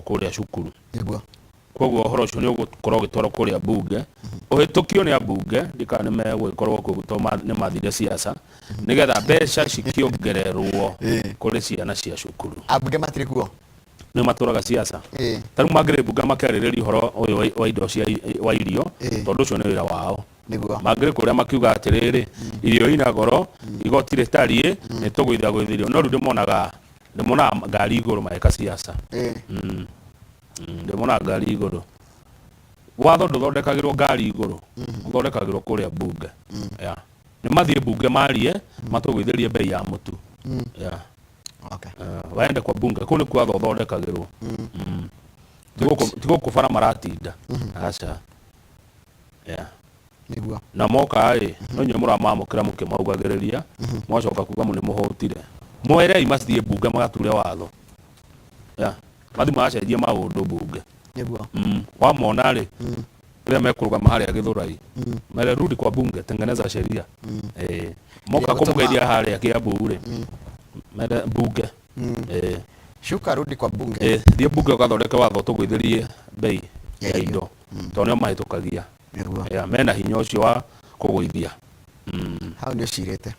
kuria cukuru Niguo. koguo horo ucio ni ugukorwo gitwaro kuria bunge uhitukio ni abunge ndikana megwikorwo kugutoma ni mathire siasa nigetha mbeca cikiongererwo kuri ciana cia cukuru. Abunge matiri kuo Ni maturaga siasa taru magire bunge makaririria horo uyu wa indo cia wa irio tondu ucio ni wira wao. Niguo. Magire kuria makiuga atiriri irio ina goro igoti ritarie ni tugwithia gwithirio no ndimonaga ngari iguru maeka siasa. Ndimona ngari iguru watho nduthondekagirwo ngari iguru uthondekagirwo kuria bunge. Ni mathie bunge marie matugwithirie bei ya mutu. Okay. Waende kwa bunge kuni kwa thondekagirwo. Tigo kufara maratinda. Acha. Niguo. Na moka no nyamura mamukira mukimaugagiriria mwacoka kuga mu ni muhotire mwere imathie bunge magature watho. Mathi macenjia maundu bunge. Niguo. Wamona ri ria mekurugama haria Githurai mere rudi kwa bunge tengeneza sheria. Moka kumugeithia haria Kiambu ri mere bunge. Shuka rudi kwa bunge. Thie bunge ugathondeke watho tugwithirie bei ya indo tonyo mahitukagia. Niguo. Mena hinya ucio wa kugwithia. Hau ndio cirete.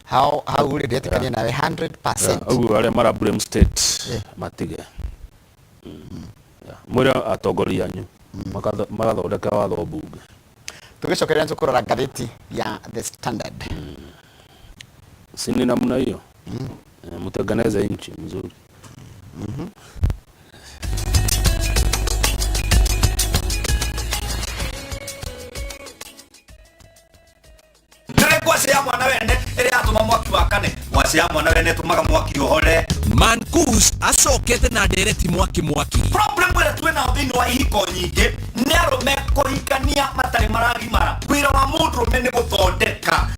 How uri ndetikania nawe 100%. Ugu aria mara blame state matige. Mwira atongoria anyu magathondeka watho bunge. Tugicokeria ntukurora ngatheti ya The Standard. Sini namna hiyo. Mtengeneze nchi mzuri. Mwasi ya mwana wene ere atuma mwaki wa kane mwasi ya mwana wene tumaga mwaki ohore Mankus acokete na ndereti mwaki problem where twena thini wa ihiko nyingi ni arume kuhikania matari maragimara wira wa mundu mene guthondeka